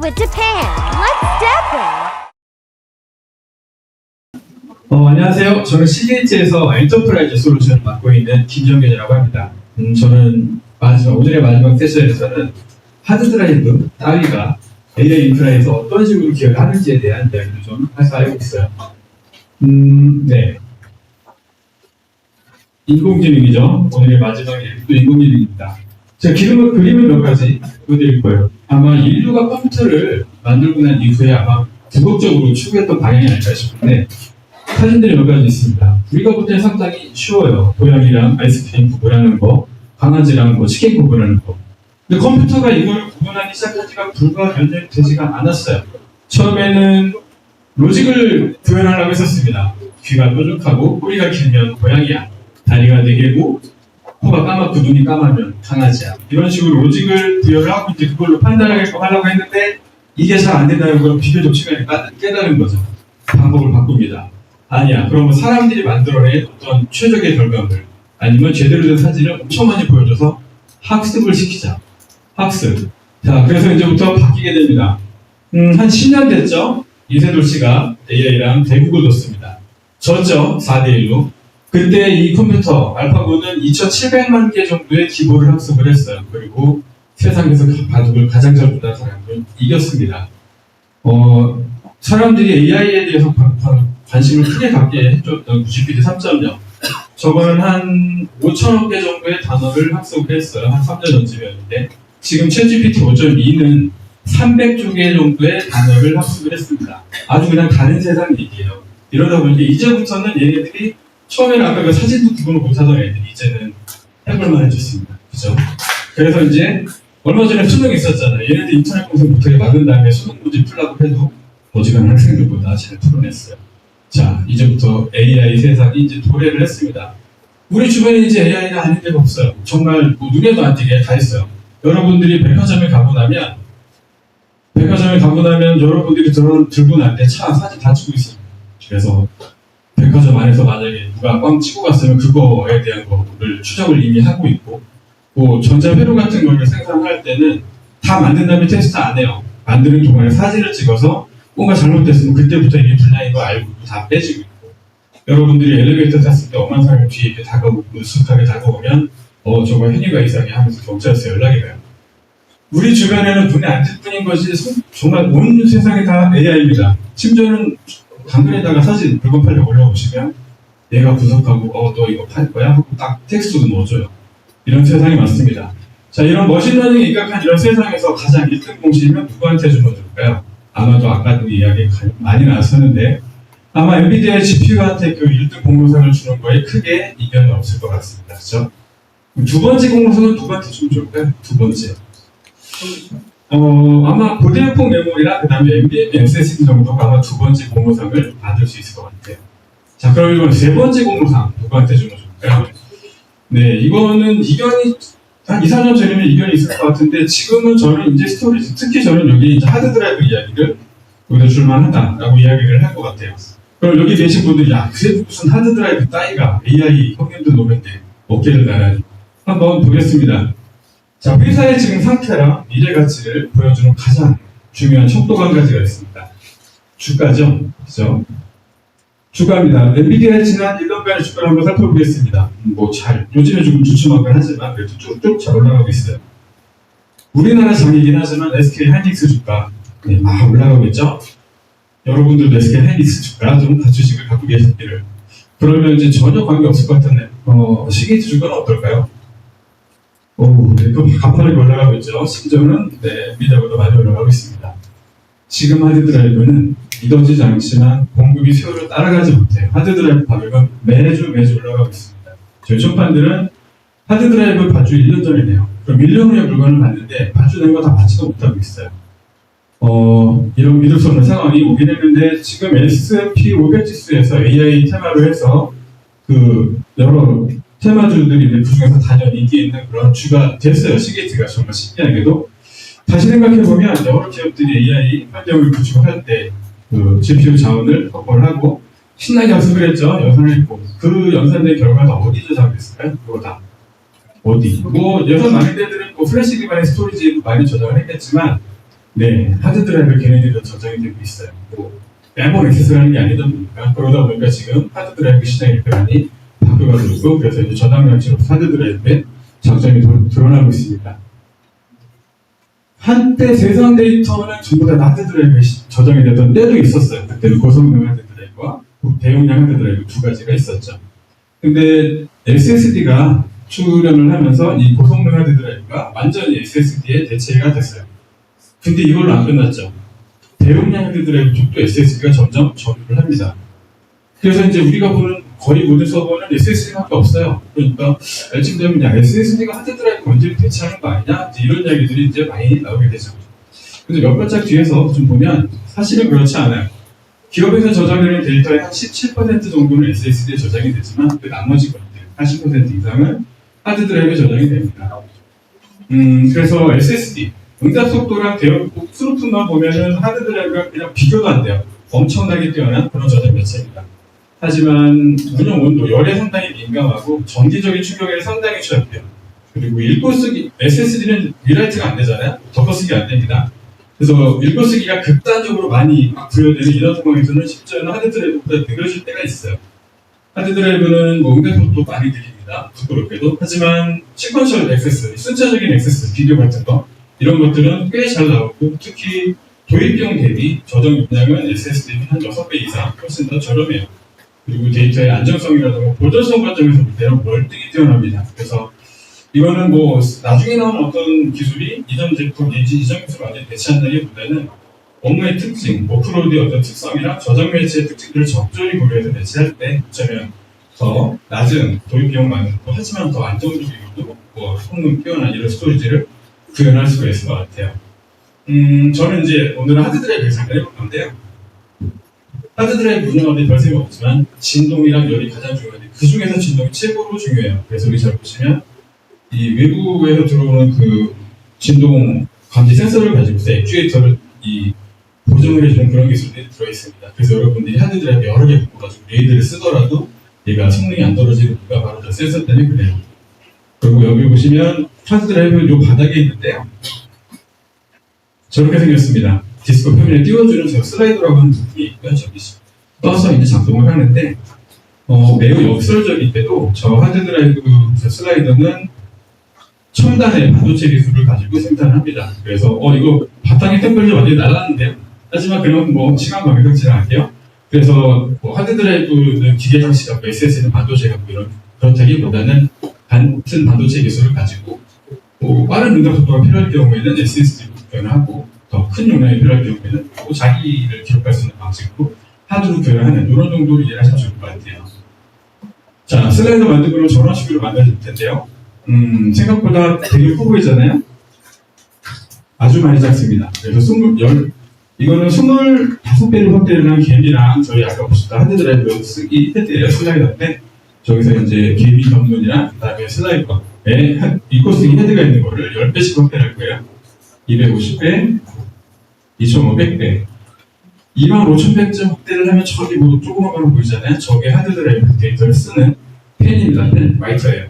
with Japan. Let's step 안녕하세요. 저는 CGH에서 엔터프라이즈 솔루션을 맡고 있는 김정균이라고 합니다. 저는 오늘의 마지막 세션에서는 하드드라이브 따위가 AI 인프라에서 어떤 식으로 기여를 하는지에 대한 이야기를 좀 하고 있어요. 네. 인공지능이죠. 오늘의 마지막 얘기도 인공지능입니다. 제가 그림을 몇 가지 보여드릴 거예요. 아마 인류가 컴퓨터를 만들고 난 이후에 아마 궁극적으로 추구했던 방향이 아닐까 싶은데 사진들이 몇 가지 있습니다. 우리가 볼 때는 상당히 쉬워요. 고양이랑 아이스크림 구분하는 거, 강아지랑 치킨 구분하는 거. 근데 컴퓨터가 이걸 구분하기 시작한 지가 불과 몇 년 되지가 않았어요. 처음에는 로직을 구현하려고 했었습니다. 귀가 뾰족하고 꼬리가 길면 고양이야. 다리가 4개고 코가 까맣고 눈이 까마면 강아지야. 이런 식으로 로직을 구현을 하고 이제 그걸로 판단하려고 했는데 이게 잘 안 된다는 걸 비교적 시간에 깨달은 거죠. 방법을 바꿉니다. 아니야. 그러면 사람들이 만들어낸 어떤 최적의 결과물 아니면 제대로 된 사진을 엄청 많이 보여줘서 학습을 시키자. 학습. 자, 그래서 이제부터 바뀌게 됩니다. 한 10년 됐죠? 이세돌 씨가 AI랑 대국을 뒀습니다. 졌죠? 4대1로. 그때 이 컴퓨터 알파고는 2,700만 개 정도의 기보를 학습을 했어요. 그리고 세상에서 바둑을 가장 잘 두는 사람을 이겼습니다. 사람들이 AI에 대해서 관심을 크게 갖게 해줬던 GPT 3.0. 저거는 한 5천억 개 정도의 단어를 학습을 했어요. 한 3년 전쯤이었는데 지금 챗GPT 5.2는 300조 개 정도의 단어를 학습을 했습니다. 아주 그냥 다른 세상 얘기예요. 이러다 보니까 이제부터는 얘네들이 처음에는 아까 그 사진도 구분을 못하던 애들이 이제는 해볼만 해졌습니다. 그죠? 그래서 이제 얼마 전에 수능이 있었잖아요. 얘네들 인터넷 공부 못하게 막은 다음에 수능 문제 풀라고 해도 어지간한 학생들보다 잘 풀어냈어요. 자, 이제부터 AI 세상이 이제 도래를 했습니다. 우리 주변에 이제 AI가 아닌 데가 없어요. 정말 눈에도 안 띄게 다 있어요. 여러분들이 백화점에 가고 나면 여러분들이 들고 날 때 차 사진 다 찍고 있습니다. 그래서 백화점 안에서 만약에 누가 꽝 치고 갔으면 그거에 대한 거를 추적을 이미 하고 있고 전자회로 같은 걸 생산할 때는 다 만든 다음에 테스트 안 해요. 만드는 동안에 사진을 찍어서 뭔가 잘못됐으면 그때부터 이미 불량인 거 알고 다 빼지고 있고 여러분들이 엘리베이터 탔을 때 엄한 사람이 뒤에 이렇게 으슥하게 다가오면 저거 행위가 이상해 하면서 경찰서에 연락이 가요. 우리 주변에는 눈에 안 띌 뿐인 것이 정말 온 세상이 다 AI입니다. 심지어는 당근에다가 사진 물건 팔려고 올려보시면 얘가 분석하고 너 이거 팔 거야? 하고 딱 텍스트도 넣어줘요. 이런 세상이 많습니다. 자, 이런 머신러닝에 입각한 이런 세상에서 가장 1등 공신이면 누구한테 주면 좋을까요? 아마도 아까도 이야기 많이 나왔었는데 아마 엔비디아의 GPU한테 그 1등 공로상을 주는 거에 크게 이견은 없을 것 같습니다. 그렇죠? 두 번째 공로상은 누구한테 주면 좋을까요? 두 번째. 아마 고대역폭 메모리랑 그 다음에 NVMe SSD 정도가 아마 두 번째 공로상을 받을 수 있을 것 같아요. 자, 그럼 이번 세 번째 공로상 누구한테 주면 좋을까요? 네, 이거는 이견이 한 2, 4년 전에는 이견이 있을 것 같은데 지금은 저는 이제 스토리지, 특히 저는 여기 이제 하드드라이브 이야기를 여기다 줄만하다라고 이야기를 할 것 같아요. 그럼 여기 계신 분들이 그게 무슨 하드드라이브 따위가 AI 형님들 노는데 어깨를 나란히 한번 보겠습니다. 자, 회사의 지금 상태랑 미래 가치를 보여주는 가장 중요한 척도가 한 가지가 있습니다. 주가죠. 그죠? 주가입니다. 엔비디아의 지난 1년간의 주가를 한번 살펴보겠습니다. 요즘에 조금 주춤하긴 하지만 그래도 쭉쭉 잘 올라가고 있어요. 우리나라 장이긴 하지만 SK 하이닉스 주가 막 올라가고 있죠? 여러분들도 SK 하이닉스 주가 좀 주식을 갖고 계시기를. 그러면 이제 전혀 관계 없을 것 같은데, CGH 주가는 어떨까요? 또 가파르게 올라가고 있죠. 심지어는 엔비디아보다 많이 올라가고 있습니다. 지금 하드드라이브는 믿어지지 않지만 공급이 수요를 따라가지 못해요. 하드드라이브 가격은 매주 올라가고 있습니다. 저희 총판들은 하드드라이브 발주 1년 전에 내요. 그럼 1년 후에 물건을 받는데 발주된 거 다 받지도 못하고 있어요. 이런 믿을 수 없는 상황이 오긴 했는데 지금 S&P 500 지수에서 AI 테마로 해서 여러 테마주들이 그 중에서 단연 인기 있는 그런 주가 됐어요. CGH가 정말 신기하게도. 다시 생각해보면 여러 기업들이 AI 환경을 구축할 때 GPU 자원을 확보를 하고 신나게 학습을 했죠. 연산을 했고 그 연산된 결과가 어디 저장됐을까요? 그거 다 어디? 여섯 많은 데들은 플래시 기반의 스토리지 많이 저장을 했겠지만 네, 하드드라이브 걔네들이 저장이 되고 있어요. 뭐, 매번 액세스하는 게 아니다 보니까, 그러다 보니까 지금 하드드라이브 시장의 변환이 바뀌어가지고, 그래서 이제 저장량치로 하드드라이브에 장점이 드러나고 있습니다. 한때 세상 데이터는 전부 다 하드드라이브에 저장이 되던 때도 있었어요. 그때는 고성능 하드드라이브와 대용량 하드드라이브 두 가지가 있었죠. 근데 SSD가 출현을 하면서 이 고성능 하드드라이브가 완전히 SSD에 대체가 됐어요. 근데 이걸로 안 끝났죠. 대용량 하드드라이브 쪽도 SSD가 점점 전류를 합니다. 그래서 이제 우리가 보는 거의 모든 서버는 SSD밖에 없어요. 그러니까 지금 되면 야 SSD가 하드드라이브 원질을 대체하는 거 아니냐? 이런 이야기들이 이제 많이 나오게 되죠. 근데 몇 발짝 뒤에서 좀 보면 사실은 그렇지 않아요. 기업에서 저장되는 데이터의 한 17% 정도는 SSD에 저장이 되지만 그 나머지 것들 80% 이상은 하드드라이브에 저장이 됩니다. 그래서 SSD 응답 속도랑 대역 스루프만 보면은 하드드라이브가 그냥 비교도 안 돼요. 엄청나게 뛰어난 그런 저장 매체입니다. 하지만 운영 온도, 열에 상당히 민감하고 전기적인 충격에 상당히 취약해요. 그리고 읽고쓰기, SSD는 리라이트가 안 되잖아요. 덮어쓰기 안 됩니다. 그래서 읽고쓰기가 극단적으로 많이 부여되는 이런 상황에서는 심지어는 하드드라이브보다 느려질 때가 있어요. 하드드라이브는 뭐 응답 속도 많이 느립니다. 부끄럽게도. 하지만 시퀀셜 액세스, 순차적인 액세스, 비디오 같은 거 이런 것들은 꽤 잘 나오고 특히 도입비용 대비 저장 용량은 SSD는 한 6배 이상 훨씬 더 저렴해요. 그리고 데이터의 안정성이라든가 보존성 관점에서 볼 때는 월등히 뛰어납니다. 그래서 이거는 뭐 나중에 나온 어떤 기술이 이전 제품 내지 이전 기술을 완전히 대체한다기보다는 업무의 특징, 워크로드의 어떤 특성이나 저장 매체의 특징들을 적절히 고려해서 매체할 때 어쩌면 더 낮은 도입 비용 많고 하지만 더 안정적이고 뭐 성능 뛰어난 이런 스토리지를 구현할 수가 있을 것 같아요. 저는 이제 오늘은 하드드라이브를 잠깐 해볼 건데요. 하드드라이브 운영하는 데 별 생각 없지만 진동이랑 열이 가장 중요한데 그 중에서 진동이 최고로 중요해요. 그래서 여기 잘 보시면 이 외부에서 들어오는 그 진동 감지 센서를 가지고서 액추에이터를 이 보정을 해주는 그런 기술들이 들어있습니다. 그래서 여러분들이 하드드라이브 여러 개 바꿔가지고 레이드를 쓰더라도 얘가 성능이 안 떨어지는 이유가 바로 저 센서 때문에 그래요. 그리고 여기 보시면 하드드라이브 요 바닥에 있는데요. 저렇게 생겼습니다. 디스크 표면에 띄워주는 저 슬라이더라고 하는 부분이 있고요. 저기 떠서 이제 작동을 하는데 매우 역설적인데도 저 하드드라이브 저 슬라이더는 첨단의 반도체 기술을 가지고 생산합니다. 그래서 이거 바탕에 템플릿이 완전히 날랐는데요. 하지만 그런 뭐 시간 관계상 지나갈게요. 그래서 뭐 하드드라이브는 기계 장치 갖고 SSD는 반도체 갖고 이런 그렇다기보다는 같은 반도체 기술을 가지고 빠른 응답 속도가 필요할 경우에는 SSD로 구현하고 더 큰 용량이 필요할 경우에는 자기를 기록할 수 있는 방식으로 하드로 구현하는 이런 정도로 이해하시면 좋을 것 같아요. 자, 슬라이더 만들고 저런 식으로 만들어질 텐데요. 생각보다 되게 커 보이잖아요? 아주 많이 작습니다. 그래서 이거는 25배를 확대를 한 갬이랑 저희 아까 보셨던 하드드라이브 쓰기 헤드예요. 슬라이더인데 저기서 이제 갬이 전문이랑 그 다음에 슬라이더에 이코 쓰기 헤드가 있는 거를 10배씩 확대를 할 거예요. 250배, 2500배, 25000배쯤 확대를 하면 저기 뭐 조그만 거 보이잖아요. 저게 하드드라이브 데이터를 쓰는 펜입니다. 펜, 라이터예요.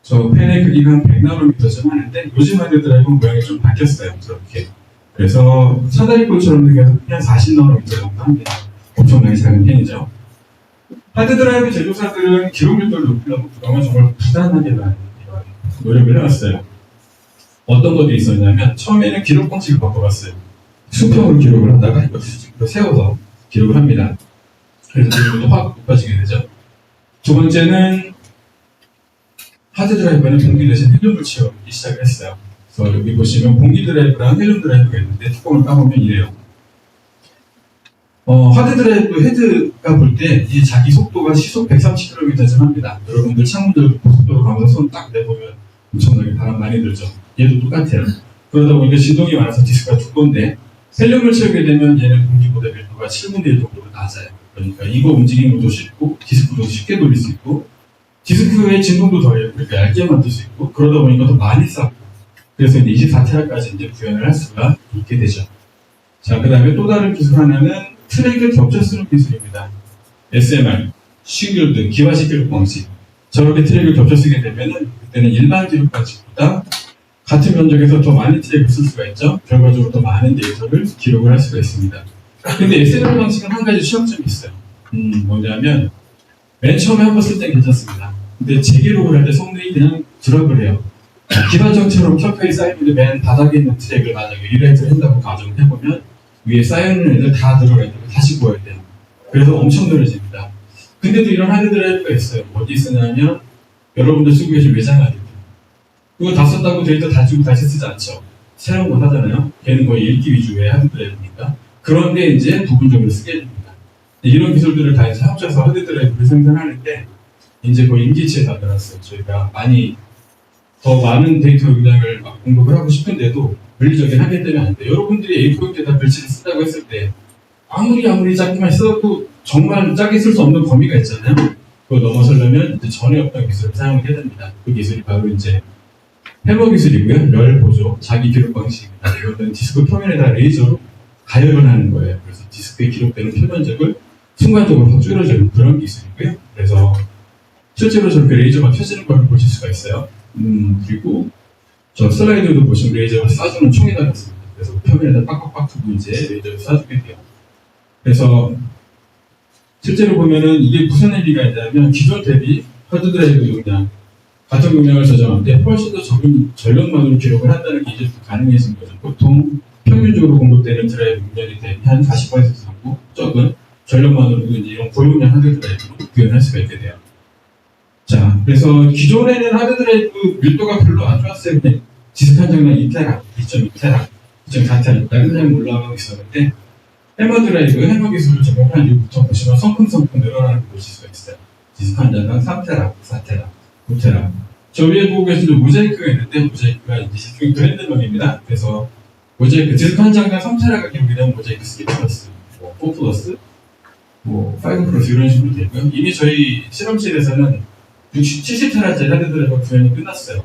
저 펜의 크기가 한 100나노미터쯤 하는데 요즘 하드드라이브 모양이 좀 바뀌었어요. 저렇게. 그래서 사다리꼴처럼 생겨서 그냥 40나노미터 정도 합니다. 엄청나게 작은 펜이죠. 하드드라이브 제조사들은 기록 밀도를 높이려고 그동안 정말 부단하게 노력을 해왔어요. 어떤 것도 있었냐면 처음에는 기록 방식을 바꿔봤어요. 수평으로 기록을 하다가 이거 뒤집고 세워서 기록을 합니다. 그래서 기록도 확 높아지게 되죠. 두 번째는 하드드라이브는 공기 대신 헬륨을 채우기 시작을 했어요. 그래서 여기 보시면 공기 드라이브랑 헬륨 드라이브가 있는데 뚜껑을 까보면 이래요. 하드드라이브 헤드가 볼 때 이 자기 속도가 시속 130km쯤 합니다. 여러분들 창문들 고속도로 가면서 손 딱 내보면 엄청나게 바람 많이 들죠. 얘도 똑같아요. 그러다 보니까 진동이 많아서 디스크가 두꺼운데 헬륨을 채우게 되면 얘는 공기보다 밀도가 7분의 1 정도로 낮아요. 그러니까 이거 움직이는 것도 쉽고 디스크도 쉽게 돌릴 수 있고 디스크의 진동도 덜해요. 그러니까 얇게 만들 수 있고 그러다 보니까 더 많이 쌓고 그래서 이제 24테라까지 이제 구현을 할 수가 있게 되죠. 자, 그 다음에 또 다른 기술 하나는 트랙을 겹쳐 쓰는 기술입니다. SMR, 싱글드, 기화식 기록 방식. 저렇게 트랙을 겹쳐 쓰게 되면은 그때는 일반 기록 방식보다 같은 면적에서 더 많은 트랙을 쓸 수가 있죠. 결과적으로 더 많은 데이터를 기록을 할 수가 있습니다. 근데 SLR 방식은 한 가지 취약점이 있어요. 뭐냐면 맨 처음에 한번 쓸 땐 괜찮습니다. 근데 재기록을 할 때 성능이 그냥 드랍을 해요. 기반정처럼 켜켜이 쌓이는데 맨 바닥에 있는 트랙을 만약에 리라이트를 한다고 가정을 해보면 위에 쌓여있는 애들 다 들어가 있는 거 다시 구해야 돼요. 그래서 엄청 느려집니다. 근데도 이런 하드드라이브가 있어요. 어디 쓰냐면 여러분들 쓰고 계신 외장 하드드라이브. 그거 다 썼다고 데이터 다 주고 다시 쓰지 않죠. 새로운 거 하잖아요. 걔는 거의 읽기 위주의 하드드라이브니까. 그런데 이제 부분적으로 쓰게 됩니다. 이런 기술들을 다 이제 합쳐서 하드드라이브를 생산하는데 이제 거의 임기치에 다다랐어요. 저희가 더 많은 데이터 용량을 공급을 하고 싶은데도 물리적인 한계 때문에 안 돼요. 여러분들이 A4 용지에다 글씨를 쓴다고 했을 때 아무리 작게만 써도 정말 짜게 쓸 수 없는 범위가 있잖아요. 그거 넘어서려면 이제 전에 없던 기술을 사용하게 됩니다. 그 기술이 바로 이제 해머 기술이고요. 열 보조, 자기 기록 방식입니다. 이거는 디스크 표면에다 레이저로 가열을 하는 거예요. 그래서 디스크에 기록되는 표면적을 순간적으로 확 줄여주는 그런 기술이고요. 그래서 실제로 저렇게 레이저가 펴지는 걸 보실 수가 있어요. 그리고 저 슬라이드도 보시면 레이저를 쏴주는 총이 달렸습니다. 그래서 표면에다 빡빡빡 두고 이제 레이저를 쏴주게 돼요. 그래서 실제로 보면은 이게 무슨 의미가 있냐면 기존 대비 하드드라이브 용량 같은 용량을 저장하는데 훨씬 더 적은 전력만으로 기록을 한다는 게 이제 가능해진 거죠. 보통 평균적으로 공급되는 드라이브 용량에 대비 한 40% 정도 적은 전력만으로도 이제 이런 고용량 하드드라이브로 구현할 수가 있게 돼요. 자, 그래서 기존에는 하드드라이브 밀도가 별로 안 좋았어요. 그냥 디스크 한 장당 2테라, 2.2테라, 2.4테라 그냥 올라가고 있었는데 해머 드라이브, 해머 기술을 적용한 이후부터 보시면 성큼성큼 늘어나는 걸 보실 수가 있어요. 디스크 한 장당 3테라, 4테라, 5테라. 저 위에 보고 계시는 모자이크가 있는데 모자이크가 이제 일종의 브랜드명입니다. 그래서 모자이크, 디스크 한 장당 3테라가 기록이 되면 모자이크 3 플러스, 4 플러스, 5 플러스 이런 식으로 되고요. 이미 저희 실험실에서는 70테라짜리 하드드라이브 구현이 끝났어요.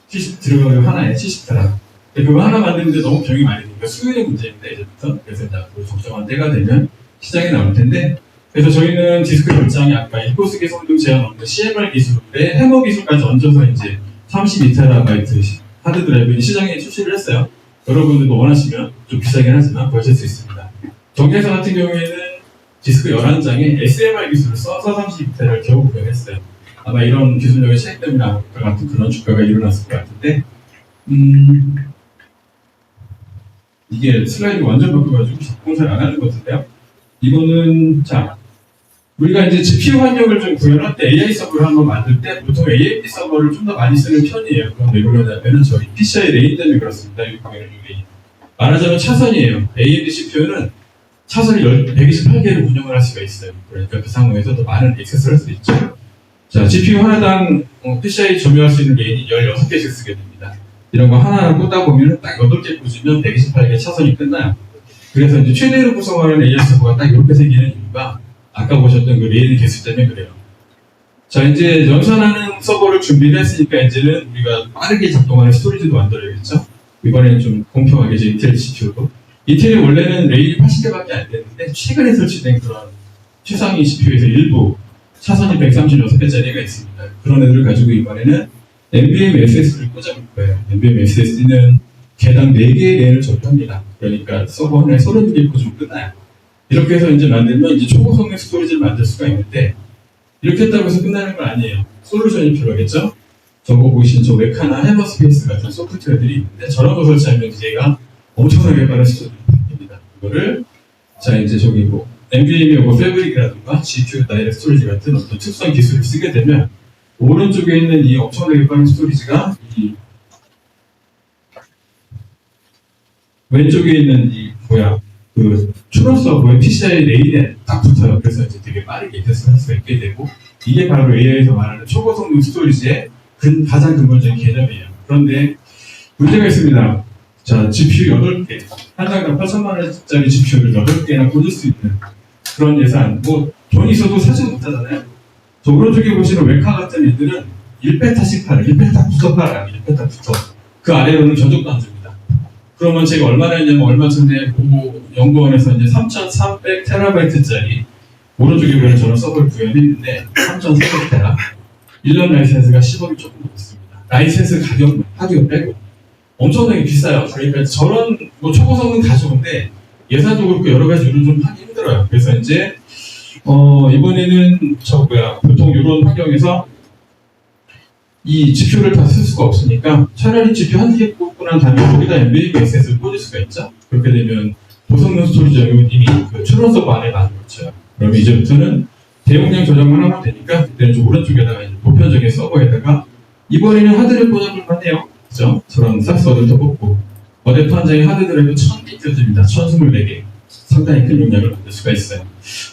70 들어가고 하나에 70테라. 그거 하나 만드는데 너무 비용이 많이 드니까 수요의 문제입니다, 이제부터. 그래서 이제 앞으로 적정한 때가 되면 시장에 나올 텐데, 그래서 저희는 디스크 결장이 아까 인코스기 성능 제한 없는 CMR 기술에 해머 기술까지 얹어서 이제 32TB 하드드라이브 시장에 출시를 했어요. 여러분들도 원하시면 좀 비싸긴 하지만 보실 수 있습니다. 전기회사 같은 경우에는 디스크 11장에 SMR 기술을 써서 32TB를 겨우 구현했어요. 아마 이런 기술력의 차이 때문에 아까 같은 그런 주가가 일어났을 것 같은데, 이게 슬라이드 완전 바꿔가지고 작동 잘 안 하는 것 같은데요. 이거는, 자, 우리가 이제 GPU 환경을 좀 구현할 때 AI 서버를 한번 만들 때 보통 AMD 서버를 좀 더 많이 쓰는 편이에요. 그건 왜 그러냐면은 저희 PCI 레인 때문에 그렇습니다. 이 레인. 말하자면 차선이에요. AMD CPU는 차선을 128개를 운영을 할 수가 있어요. 그러니까 그 상황에서 더 많은 액세스를 할 수 있죠. 자, GPU 하나당 PCI 점유할 수 있는 레인이 16개씩 쓰게 됩니다. 이런 거 하나하나 꽂다 보면 딱 8개 꽂으면 128개 차선이 끝나요. 그래서 이제 최대로 구성하는 AI 서버가 딱 이렇게 생기는 이유가 아까 보셨던 그 레일 개수 때문에 그래요. 자, 이제 연산하는 서버를 준비를 했으니까 이제는 우리가 빠르게 작동하는 스토리지도 만들어야겠죠? 이번에는 좀 공평하게 이제 인텔 CPU도. 인텔이 원래는 레일이 80개밖에 안 됐는데 최근에 설치된 그런 최상위 CPU에서 일부 차선이 136개짜리가 있습니다. 그런 애들을 가지고 이번에는 NVMe SSD를 꽂아볼 거예요. NVMe SSD는 개당 4개의 램을 적용합니다. 그러니까 서버 하나에 32개 꽂으면 끝나요. 이렇게 해서 이제 만들면 이제 초고성능 스토리지를 만들 수가 있는데 이렇게 했다고 해서 끝나는 건 아니에요. 솔루션이 필요하겠죠? 저거 보이신 저 웹카나 해머스페이스 같은 소프트웨어들이 있는데 저런 거 설치하면 얘가 엄청나게 빠른 스토리를 바뀝니다. 이거를 자 이제 저기 뭐 NVMe 뭐 패브릭이라든가 GPU 다이렉트 스토리지 같은 어떤 특수한 기술을 쓰게 되면 오른쪽에 있는 이 엄청나게 빠른 스토리지가 이 왼쪽에 있는 이 그 추론 서버의 PCI 레인에 딱 붙어요. 그래서 이제 되게 빠르게 액세스할 수가 있게 되고 이게 바로 AI에서 말하는 초고성능 스토리지의 가장 근본적인 개념이에요. 그런데 문제가 있습니다. 자, GPU 8개, 한 장당 8천만 원짜리 GPU를 8개나 꽂을 수 있는 그런 예산, 뭐 돈 있어도 사지 못하잖아요. 저 오른쪽에 보시는 웨카 같은 애들은 1페타씩 팔아요. 1페타 부터 팔아요. 1페타 부터. 그 아래로는 전적도 안 줍니다. 그러면 제가 얼마나 했냐면 얼마 전에 연구원에서 이제 3,300TB짜리 오른쪽에 보면 저런 서버를 구현했는데 3,300TB 1년 라이센스가 10억이 조금 넘습니다. 라이센스 가격만 하기가 빼고 엄청나게 비싸요. 그러니까 저런 뭐 초고성능 다 좋은데 예산도 그렇고 여러 가지 이유로 좀 하기 힘들어요. 그래서 이제 이번에는 보통 이런 환경에서 이 GPU를 다 쓸 수가 없으니까 차라리 GPU 한 개 꽂고 난 다음에 거기다 NVMe SS를 꽂을 수가 있죠. 그렇게 되면 고성능 스토리지가 이미 그 추론 서버 안에 만들어져요. 그러면 이제부터는 대용량 저장만 하면 되니까 그때는 좀 오른쪽에다가 이제 보편적인 서버에다가 이번에는 하드를 꽂아볼만 해요. 그죠? 저런 삭스 어댑터 꽂고 어댑터 한 장에 하드드라이브 1000기가입니다. 1024개. 상당히 큰 용량을 만들 수가 있어요.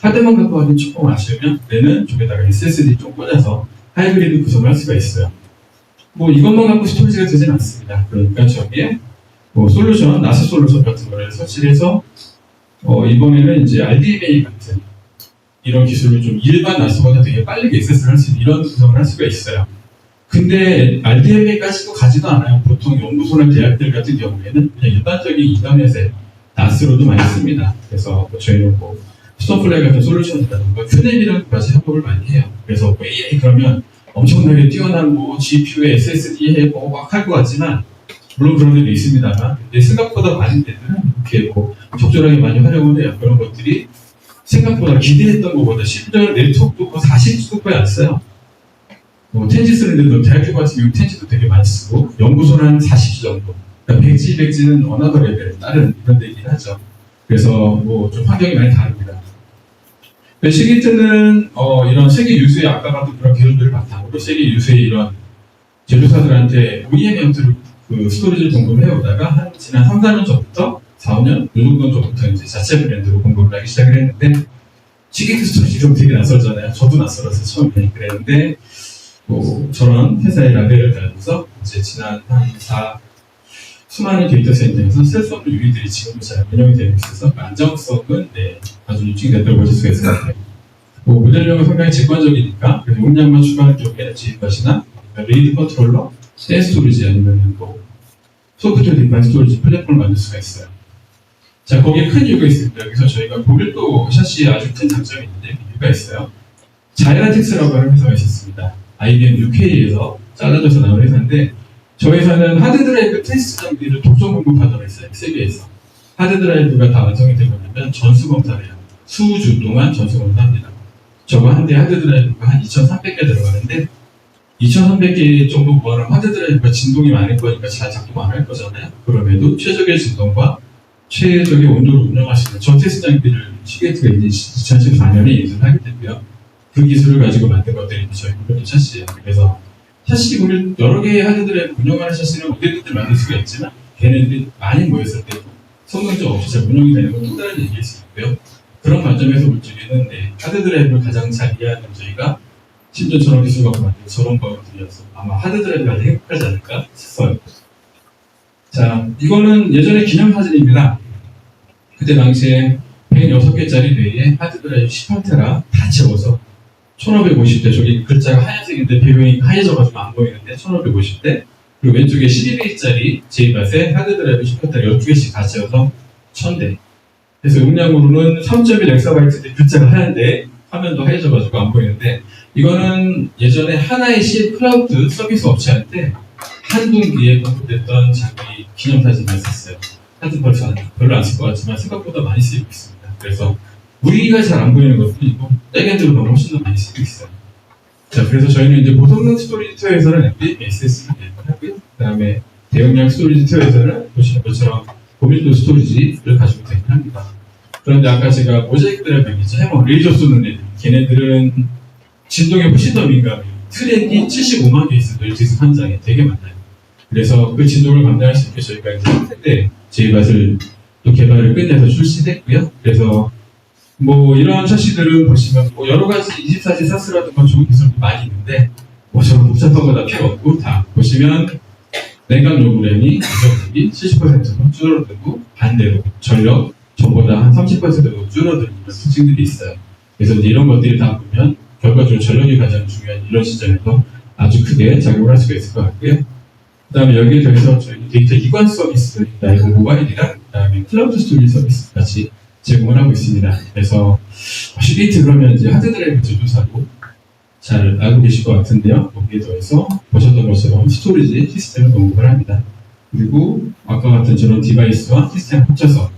하드만 갖고 가긴 조금 아쉬우면 그때는 쪽에다가 SSD 좀 꽂아서 하이브리드 구성을 할 수가 있어요. 뭐 이것만 갖고 스토리지가 되진 않습니다. 그러니까 저기에 뭐 솔루션, 나스 솔루션 같은 거를 설치해서 이번에는 이제 RDMA 같은 이런 기술을 좀 일반 나스보다 되게 빠르게 액세스를 할 수 있는 이런 구성을 할 수가 있어요. 근데 RDMA까지도 가지도 않아요. 보통 연구소나 대학들 같은 경우에는 그냥 일반적인 이더넷에 나스로도 많이 씁니다. 그래서 저희는 스톤플라이 같은 솔루션이라든가 큐넷이라는 같이 협업을 많이 해요. 그래서 AI 그러면 엄청나게 뛰어난 GPU에 SSD에 막 할 것 같지만 물론 그런 데도 있습니다만 근데 생각보다 많은 데들은 이렇게 적절하게 많이 활용을 해요. 그런 것들이 생각보다 기대했던 것보다 심지어 네트워크도 40G밖에 안 써요. 텐지 쓰는데도 대학교 같은 경우 텐지도 되게 많이 쓰고 연구소는 한 40G 정도. 그러니까 100G, 200G는 어나더 레벨에 따른 이런 데이긴 하죠. 그래서 좀 환경이 많이 다릅니다. 시기트는 이런 세계 유수의 아까 같은 그런 기술들을 바탕으로 세계 유수의 이런 제조사들한테 OEM 형태로 그 스토리지를 공급을 해오다가 지난 3, 4년 전부터 4, 5년 이 정도 전부터 이제 자체 브랜드로 공급을 하기 시작을 했는데 시기트 스토리지 좀 되게 낯설잖아요. 저도 낯설어서 처음에 그랬는데 저런 회사의 라벨을 달면서 이제 지난 수많은 데이터 센터에서 쓸 수 없는 유닛들이 지금도 잘 운영이 되고 있어서 안정성은 아주 입증됐다고 보실 수가 있을 것 같아요. 모델명은 상당히 직관적이니까 용량만 추가하는 경우에 에너지 컷이나 레이드 컨트롤러, 셀 스토리지 아니면 소프트웨어 디파인 스토리지 플랫폼을 만들 수가 있어요. 자, 거기에 큰 이유가 있습니다. 여기서 저희가 고밀도 샤시에 아주 큰 장점이 있는데 이유가 있어요. 자이라틱스라고 하는 회사가 있었습니다. IBM UK에서 잘라져서 나온 회사인데 저 회사는 하드드라이브 테스트 장비를 독점 공급하도록 했어요. 세계에서. 하드드라이브가 다 완성이 되고 나면 전수검사를 해요. 수주 동안 전수검사합니다. 저거 한 대 하드드라이브가 한 2,300개 들어가는데 2,300개 정도 모아놓은 하드드라이브가 진동이 많을 거니까 잘 작동 안 할 거잖아요. 그럼에도 최적의 진동과 최적의 온도를 운영하시는 저 테스트 장비를 시게이트가 이제 2014년에 인수를 하게 됐고요. 그 기술을 가지고 만든 것들이 저희 모델 샤시예요. 그래서 샤시 보면 여러 개의 하드드라이브 운영하는 샤시는 모델들 만들 수가 있지만 걔네들이 많이 모였을 때 성능적 없이 잘 운영이 되는 건 또 다른 얘기일 수 있고요. 그런 관점에서 볼 적에는 하드드라이브를 가장 잘 이해하는 저희가 심지어 저런 기술 갖고 만든 저런 거들이어서 아마 하드드라이브가 되게 행복하지 않을까 싶어요. 자, 이거는 예전에 기념사진입니다. 그때 당시에 106개짜리 뇌에 하드드라이브 18테라 다 채워서 1550대, 저기 글자가 하얀색인데 배경이 하얘져가지고 안 보이는데 1550대, 그리고 왼쪽에 12배짜리 제이밭에 하드드라이브 18테라 12개씩 다 채워서 1000대. 그래서 용량으로는 3.1 엑사바이트인데 글자가 하얀데 화면도 하얘져가지고 안 보이는데 이거는 예전에 하나의 클라우드 서비스 업체한테 한 분기에 공급됐던 장비 기념사진이었어요. 하드버전 별로 안 쓸 것 같지만 생각보다 많이 쓰이고 있습니다. 그래서 무리가 잘 안 보이는 것도 있고 백엔드로 훨씬 더 많이 쓰고 있어요. 자, 그래서 저희는 이제 고성능 스토리지 투어에서는 NVMe SSD 하고요. 그 다음에 대용량 스토리지 투어에서는 보시는 것처럼 고밀도 스토리지를 가지고 대응합니다. 그런데 아까 제가 모자이크 드라이브 얘기했죠. 레이저 쏘는 애들. 걔네들은 진동에 훨씬 더 민감해요. 트랙이 75만 개 있어요. 디스크 한 장에 되게 많아요. 그래서 그 진동을 감당할 수 있게 저희가 이제 한때 제이밭을 또 개발을 끝내서 출시됐고요. 그래서 이런 샤시들은 보시면 여러 가지 24시 사스라든가 좋은 기술도 많이 있는데 저런 복잡한 거 다 필요 없고 다 보시면 냉각 요구량이 이전력이 70% 줄어들고 반대로 전력 전보다 한 30% 줄어드는 이런 특징들이 있어요. 그래서 이런 것들이 다 보면 결과적으로 전력이 가장 중요한 이런 시점에서 아주 크게 작용을 할 수가 있을 것 같고요. 그 다음에 여기에 더해서 저희 데이터 이관 서비스, 모바일이랑 그 다음에 클라우드 스토리지 서비스 같이 제공을 하고 있습니다. 그래서 시게이트 그러면 이제 하드드라이브 제조사로 잘 알고 계실 것 같은데요. 거기에 더해서 보셨던 것처럼 스토리지 시스템을 공급을 합니다. 그리고 아까 같은 저런 디바이스와 시스템 합쳐서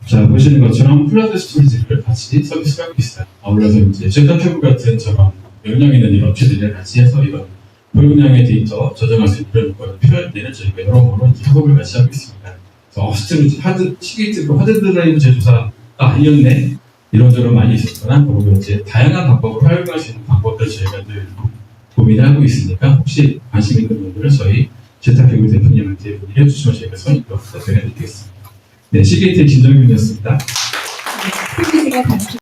자 보시는 것처럼 클라우드 스토리지를 같이 서비스를 하고 있어요. 아울러서 이제 제타큐브 같은 저런 용량 있는 이런 업체들이랑 같이 해서 이런 고용량의 데이터 저장할 수 있는 그런 요건을 필요할 때는 저희가 여러모로 이제 협업을 같이 하고 있습니다. 실제로 시게이트 하드 드라이브 제조사가 아니었네 이런저런 많이 있었거나 그리고 이제 다양한 방법을 활용할 수 있는 방법들을 저희가 늘 고민하고 있으니까 혹시 관심 있는 분들은 저희 제타큐브 대표님한테 문의해 주시면 저희가 선입도 답변해 드리겠습니다. 네, 시게이트의 김정균이었습니다. 네,